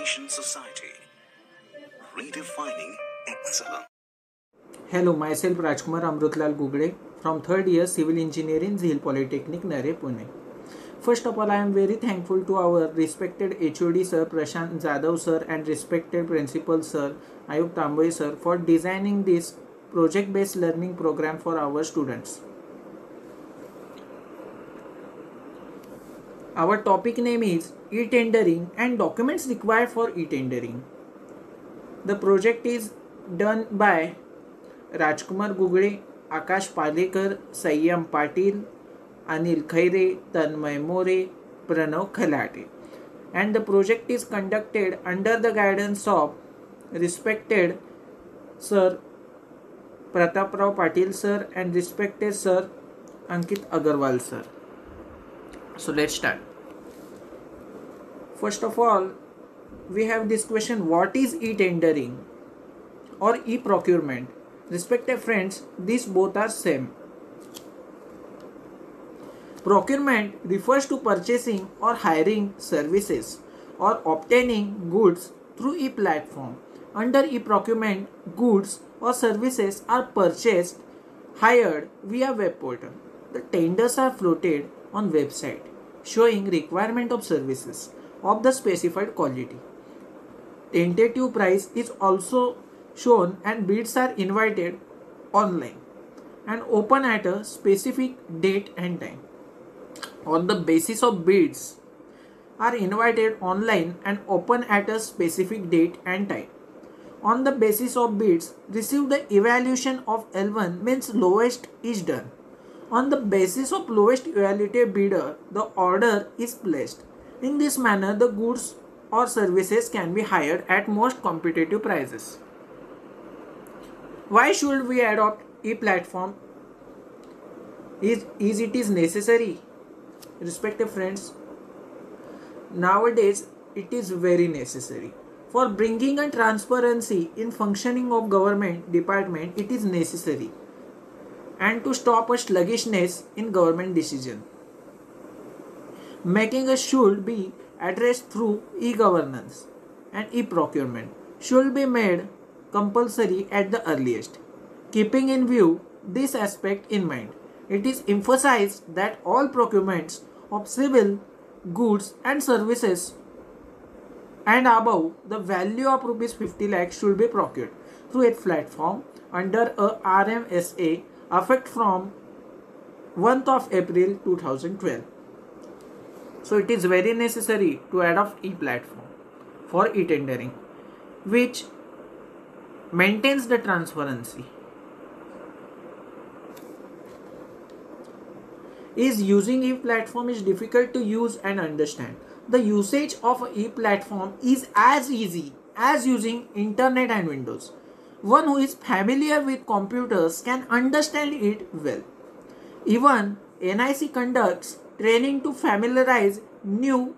Information Society, redefining excellence. Hello, myself Rajkumar Amrutlal Gugde from 3rd year Civil Engineering Zil Polytechnic, Nare, Pune. First of all, I am very thankful to our respected HOD Sir Prashant Jadhav Sir and respected Principal Sir Ayub Tamboy Sir for designing this project-based learning program for our students. Our topic name is e-tendering and documents required for e-tendering. The project is done by Rajkumar Gugde, Akash Palekar, Sayyam Patil, Anil Khaire, Tanmay More, Pranav Khalate. And the project is conducted under the guidance of respected Sir Pratap Rao Patil Sir and respected Sir Ankit Agarwal Sir. So let's start. First of all, we have this question: what is e-tendering or e-procurement? Respected friends, these both are same. Procurement refers to purchasing or hiring services or obtaining goods through e-platform. Under e-procurement, goods or services are purchased, hired via web portal. The tenders are floated on website showing requirement of services of the specified quality. Tentative price is also shown and bids are invited online and open at a specific date and time. On the basis of bids are invited online and open at a specific date and time. On the basis of bids, receive the evaluation of L1 means lowest is done. On the basis of lowest evaluated bidder, the order is placed. In this manner, the goods or services can be hired at most competitive prices. Why should we adopt e-platform? Is it necessary? Respected friends, nowadays it is very necessary. For bringing a transparency in functioning of government department, it is necessary. And to stop a sluggishness in government decision. Making us should be addressed through e-governance and e-procurement should be made compulsory at the earliest. Keeping in view this aspect in mind, it is emphasized that all procurements of civil goods and services and above the value of rupees 50 lakhs should be procured through a platform under a RMSA effect from 1st of April 2012. So it is very necessary to adopt e-platform for e-tendering, which maintains the transparency. Using e-platform is difficult to use and understand. The usage of e-platform is as easy as using internet and Windows. One who is familiar with computers can understand it well. Even NIC conducts training to familiarize new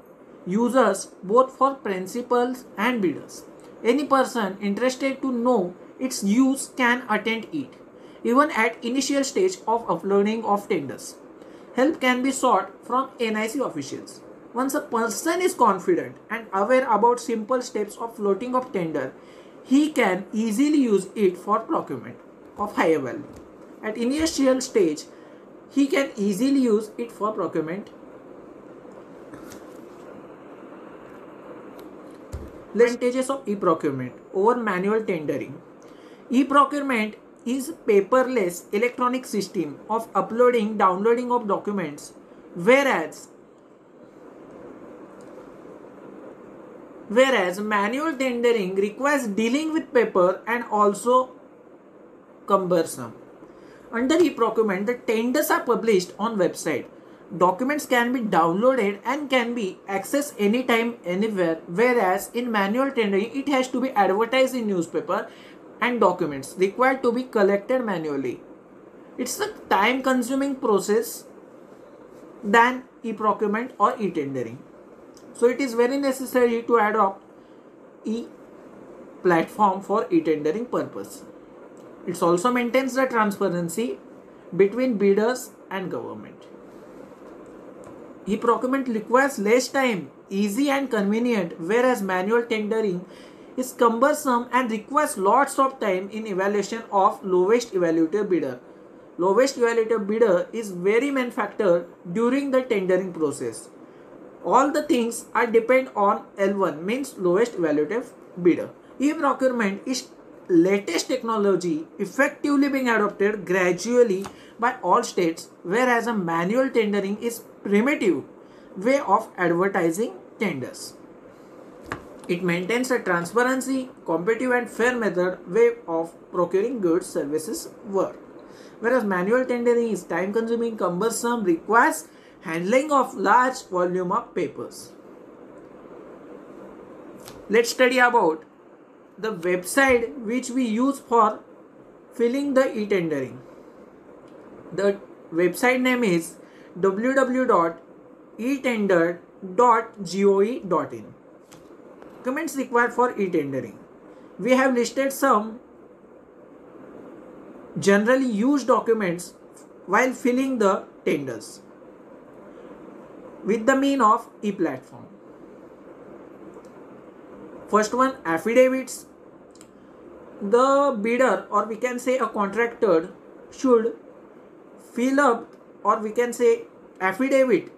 users both for principals and bidders. Any person interested to know its use can attend it, even at initial stage of uploading of tenders. Help can be sought from NIC officials. Once a person is confident and aware about simple steps of floating of tender, he can easily use it for procurement of higher value. At initial stage, he can easily use it for procurement. Advantages of e-procurement over manual tendering. E-procurement is paperless electronic system of uploading, downloading of documents, whereas manual tendering requires dealing with paper and also cumbersome. Under e-procurement, the tenders are published on website. Documents can be downloaded and can be accessed anytime, anywhere, whereas in manual tendering, it has to be advertised in newspaper and documents required to be collected manually. It's a time-consuming process than e-procurement or e-tendering. So it is very necessary to adopt e-platform for e-tendering purpose. It also maintains the transparency between bidders and government. E-procurement requires less time easy and convenient, whereas manual tendering is cumbersome and requires lots of time in evaluation of lowest evaluator bidder. Lowest evaluator bidder is very main factor during the tendering process. All the things are depend on L1, means lowest evaluative bidder. E-procurement is latest technology effectively being adopted gradually by all states, whereas a manual tendering is primitive way of advertising tenders. It maintains a transparency, competitive and fair method way of procuring goods, services, work. Whereas manual tendering is time consuming, cumbersome, requires handling of large volume of papers. Let's study about the website which we use for filling the e-tendering. The website name is www.etender.gov.in. Documents required for e-tendering. We have listed some generally used documents while filling the tenders with the mean of e-platform. First one, affidavits. The bidder, or we can say a contractor, should fill up, or we can say affidavit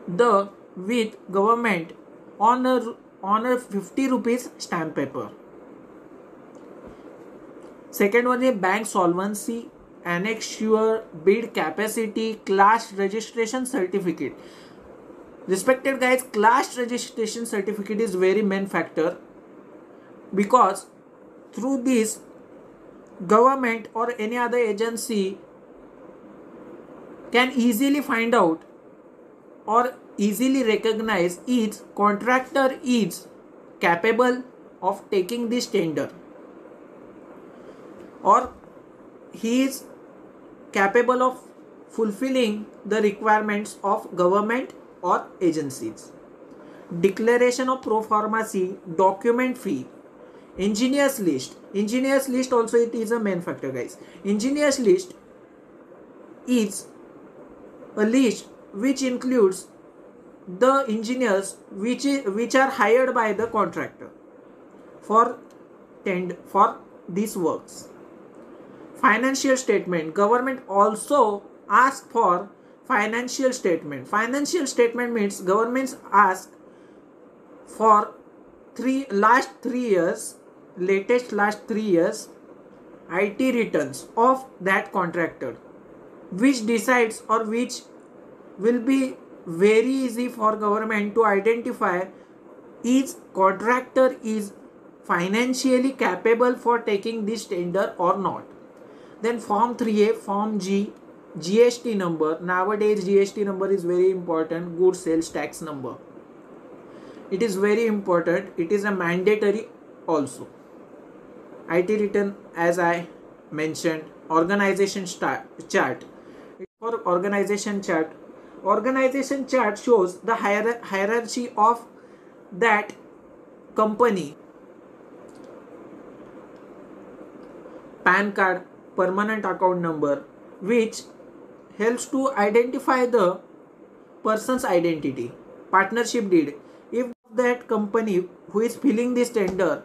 with government on a 50 rupees stamp paper. Second one is bank solvency, annexure, bid capacity, class registration certificate. Respected guys, class registration certificate is very main factor, because through this government or any other agency can easily find out or easily recognize each contractor is capable of taking this tender, or he is capable of fulfilling the requirements of government or agencies. Declaration of pro forma fee, document fee, engineers list. Engineers list also it is a main factor, guys. Engineers list is a list which includes the engineers which are hired by the contractor for these works. Financial statement. Government also asks for financial statement. Financial statement means governments ask for last 3 years, latest last 3 years IT returns of that contractor, which decides or which will be very easy for government to identify each contractor is financially capable for taking this tender or not. Then Form 3A, Form G, GST number. Nowadays GST number is very important. Goods sales tax number. It is very important. It is a mandatory also. IT return, as I mentioned. Organization chart. For organization chart. Organization chart shows the hierarchy of that company. PAN card, permanent account number, which helps to identify the person's identity. Partnership deed. If that company who is filling this tender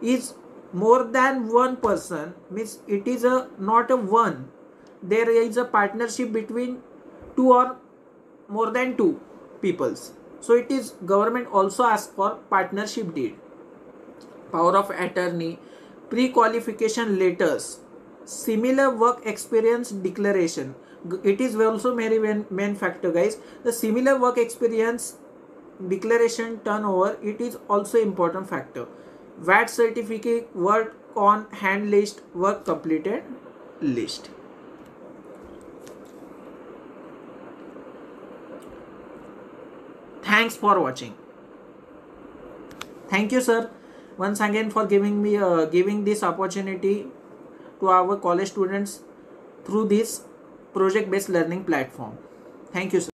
is more than one person, means it is not a one. There is a partnership between two or more than two peoples. So it is government also asks for partnership deed. Power of attorney, pre-qualification letters, similar work experience declaration. It is also very main factor, guys. The similar work experience declaration turnover, it is also important factor. VAT certificate, work on hand list, work completed list. Thanks for watching. Thank you, sir, once again for giving me giving this opportunity to our college students through this project based learning platform. Thank you, sir.